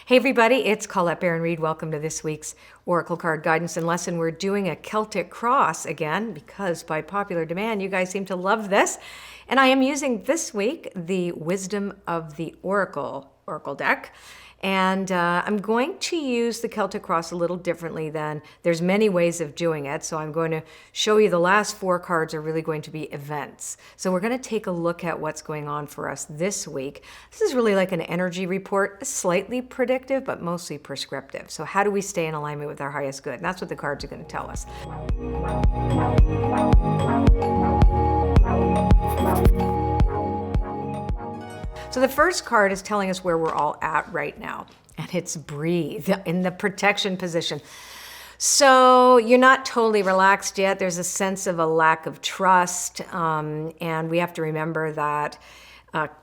Hey everybody, it's Colette Baron-Reid. Welcome to this week's Oracle Card Guidance and Lesson. We're doing a Celtic Cross again because by popular demand, you guys seem to love this. And I am using this week the Wisdom of the Oracle deck. And I'm going to use the Celtic Cross a little differently than, there's many ways of doing it. So I'm going to show you the last 4 cards are really going to be events. So we're going to take a look at what's going on for us this week. This is really like an energy report, slightly predictive, but mostly prescriptive. So how do we stay in alignment with our highest good? And that's what the cards are going to tell us. So the first card is telling us where we're all at right now, and it's breathe in the protection position. So you're not totally relaxed yet. There's a sense of a lack of trust, and we have to remember that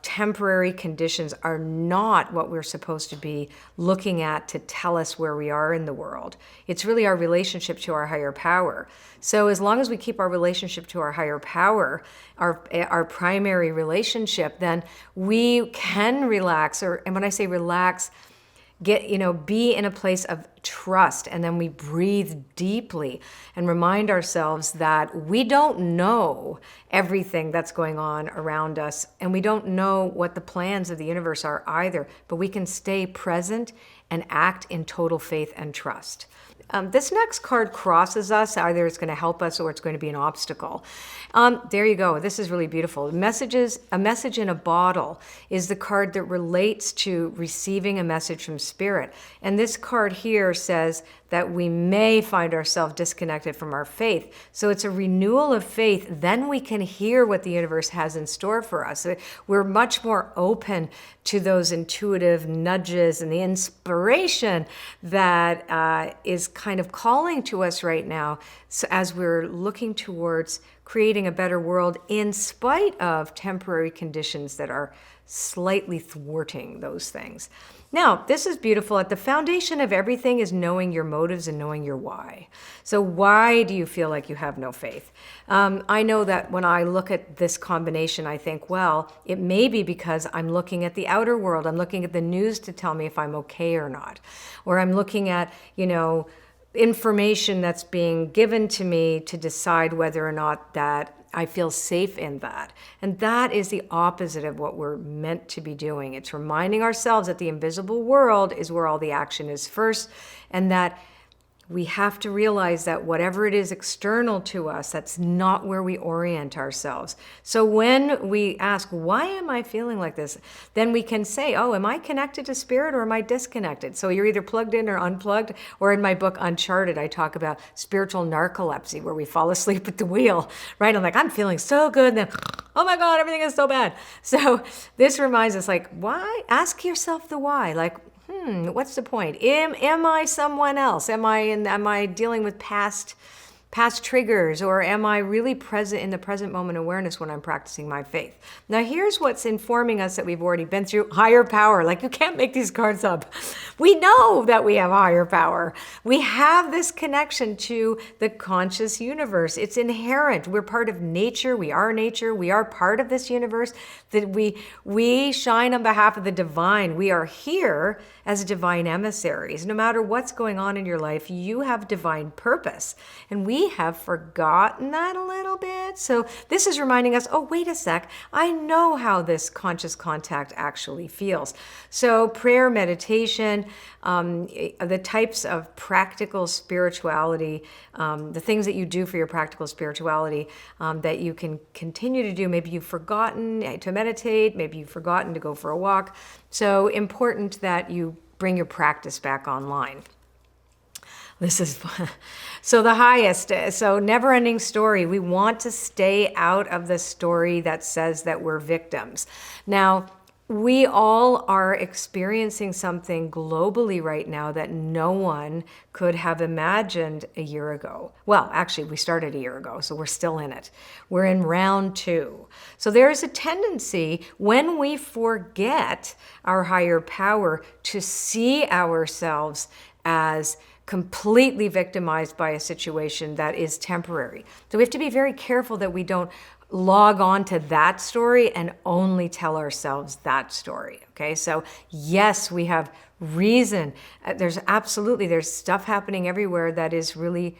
temporary conditions are not what we're supposed to be looking at to tell us where we are in the world. It's really our relationship to our higher power. So as long as we keep our relationship to our higher power, our primary relationship, then we can relax, and when I say relax, be in a place of trust, and then we breathe deeply and remind ourselves that we don't know everything that's going on around us, and we don't know what the plans of the universe are either, but we can stay present and act in total faith and trust. This next card crosses us. Either it's going to help us or it's going to be an obstacle. There you go. This is really beautiful. A message in a bottle is the card that relates to receiving a message from Spirit. And this card here says that we may find ourselves disconnected from our faith. So it's a renewal of faith. Then we can hear what the universe has in store for us. We're much more open to those intuitive nudges and the inspiration that is kind of calling to us right now, so as we're looking towards creating a better world in spite of temporary conditions that are slightly thwarting those things. Now, this is beautiful. At the foundation of everything is knowing your motives and knowing your why. So why do you feel like you have no faith? I know that when I look at this combination, I think, well, it may be because I'm looking at the outer world. I'm looking at the news to tell me if I'm okay or not. Or I'm looking at, information that's being given to me to decide whether or not that I feel safe in that. And that is the opposite of what we're meant to be doing. It's reminding ourselves that the invisible world is where all the action is first, and that we have to realize that whatever it is external to us, that's not where we orient ourselves. So when we ask, why am I feeling like this? Then we can say, oh, am I connected to Spirit or am I disconnected? So you're either plugged in or unplugged. Or in my book, Uncharted, I talk about spiritual narcolepsy, where we fall asleep at the wheel, right? I'm like, I'm feeling so good. And then, oh my God, everything is so bad. So this reminds us, like, why? Ask yourself the why. Like, what's the point? Am I someone else? Am I dealing with past triggers, or am I really present in the present moment awareness when I'm practicing my faith? Now, here's what's informing us that we've already been through: higher power. Like, you can't make these cards up. We know that we have higher power. We have this connection to the conscious universe. It's inherent. We're part of nature. We are nature. We are part of this universe. That we shine on behalf of the divine. We are here as divine emissaries. No matter what's going on in your life, you have divine purpose. And we have forgotten that a little bit. So this is reminding us, oh, wait a sec, I know how this conscious contact actually feels. So prayer, meditation, the types of practical spirituality, the things that you do for your practical spirituality that you can continue to do. Maybe you've forgotten to meditate, maybe you've forgotten to go for a walk. So important that you bring your practice back online. This is so the highest. So never-ending story. We want to stay out of the story that says that we're victims. Now, we all are experiencing something globally right now that no one could have imagined a year ago. Well, actually, we started a year ago, so we're still in it. We're in round 2. So there is a tendency when we forget our higher power to see ourselves as completely victimized by a situation that is temporary. So we have to be very careful that we don't log on to that story and only tell ourselves that story. Okay, so yes, we have reason. There's stuff happening everywhere that is really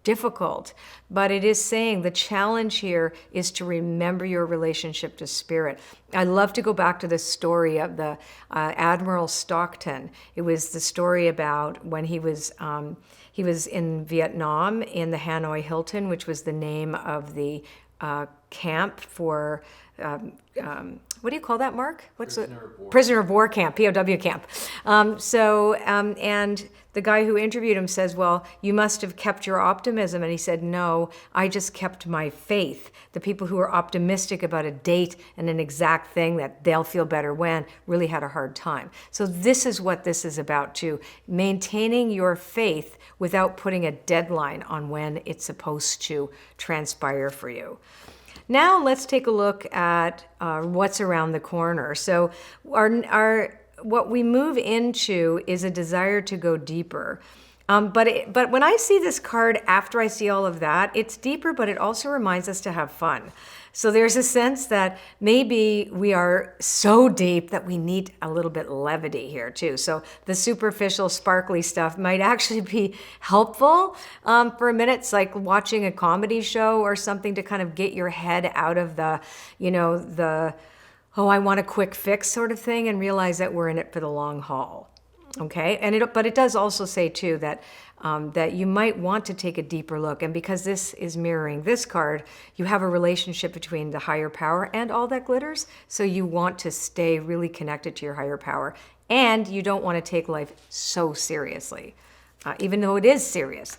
difficult, but it is saying the challenge here is to remember your relationship to spirit. I love to go back to the story of the Admiral Stockton. It was the story about when he was in Vietnam in the Hanoi Hilton, which was the name of the camp for what do you call that, Mark? Prisoner of war camp, POW camp. And the guy who interviewed him says, well, you must have kept your optimism. And he said, no, I just kept my faith. The people who are optimistic about a date and an exact thing that they'll feel better when really had a hard time. So this is what this is about too, maintaining your faith without putting a deadline on when it's supposed to transpire for you. Now let's take a look at what's around the corner. So what we move into is a desire to go deeper. But when I see this card after I see all of that, it's deeper, but it also reminds us to have fun. So there's a sense that maybe we are so deep that we need a little bit levity here too. So the superficial, sparkly stuff might actually be helpful for a minute. It's like watching a comedy show or something to kind of get your head out of the, oh, I want a quick fix sort of thing, and realize that we're in it for the long haul. Okay, but it does also say too that that you might want to take a deeper look, and because this is mirroring this card, you have a relationship between the higher power and all that glitters. So you want to stay really connected to your higher power, and you don't want to take life so seriously, even though it is serious.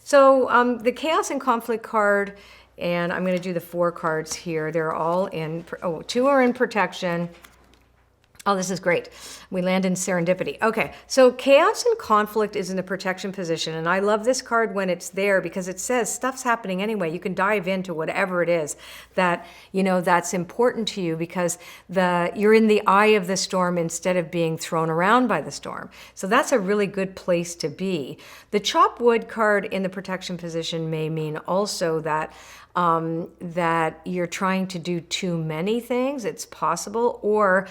So the Chaos and Conflict card, and I'm going to do the 4 cards here. They're all in. 2 are in protection. Oh, this is great. We land in serendipity. Okay, so chaos and conflict is in the protection position, and I love this card when it's there because it says stuff's happening anyway. You can dive into whatever it is that, that's important to you because you're in the eye of the storm instead of being thrown around by the storm. So that's a really good place to be. The chop wood card in the protection position may mean also that that you're trying to do too many things. It's possible, or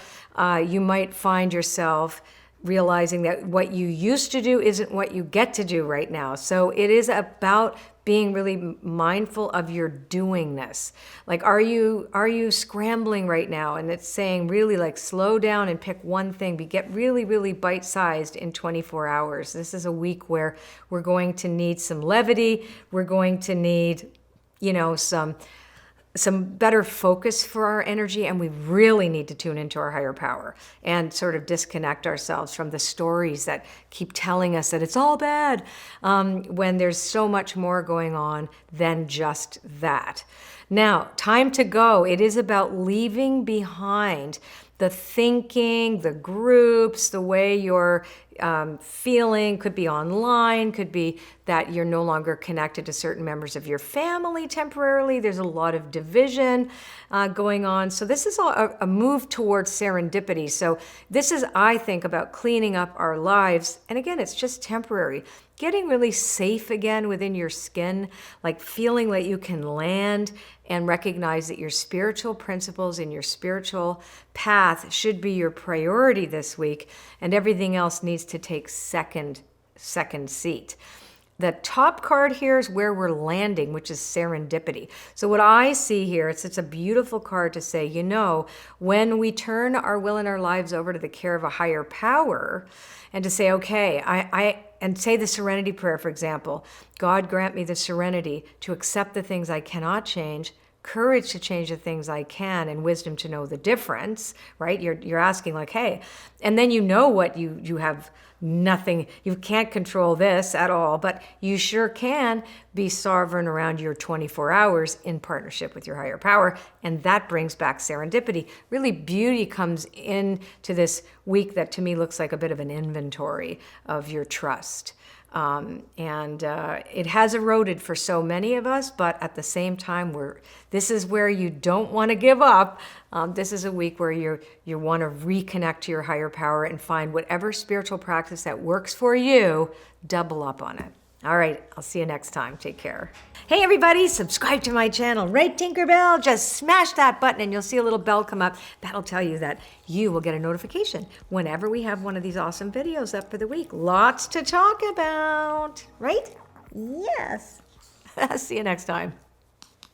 you might find yourself realizing that what you used to do isn't what you get to do right now. So it is about being really mindful of your doingness. Like, are you scrambling right now? And it's saying really like slow down and pick one thing, but get really, really bite-sized in 24 hours. This is a week where we're going to need some levity. We're going to need some better focus for our energy, and we really need to tune into our higher power and sort of disconnect ourselves from the stories that keep telling us that it's all bad, when there's so much more going on than just that. Now, time to go. It is about leaving behind the thinking, the groups, the way you're feeling. Could be online, could be that you're no longer connected to certain members of your family temporarily. There's a lot of division going on. So this is a move towards serendipity. So this is, I think, about cleaning up our lives. And again, it's just temporary. Getting really safe again within your skin, like feeling like you can land and recognize that your spiritual principles and your spiritual path should be your priority this week, and everything else needs to take second seat. The top card here is where we're landing, which is serendipity. So what I see here, it's a beautiful card to say, when we turn our will and our lives over to the care of a higher power, and to say, okay, and say the serenity prayer, for example, God grant me the serenity to accept the things I cannot change, courage to change the things I can, and wisdom to know the difference, right? You're asking like, hey, and then what you have nothing, you can't control this at all, but you sure can be sovereign around your 24 hours in partnership with your higher power. And that brings back serendipity. Really, beauty comes into this week that to me looks like a bit of an inventory of your trust. It has eroded for so many of us, but at the same time, this is where you don't want to give up. This is a week where you want to reconnect to your higher power and find whatever spiritual practice that works for you, double up on it. All right, I'll see you next time. Take care. Hey everybody, subscribe to my channel, right, Tinkerbell? Just smash that button and you'll see a little bell come up. That'll tell you that you will get a notification whenever we have one of these awesome videos up for the week. Lots to talk about, right? Yes. See you next time.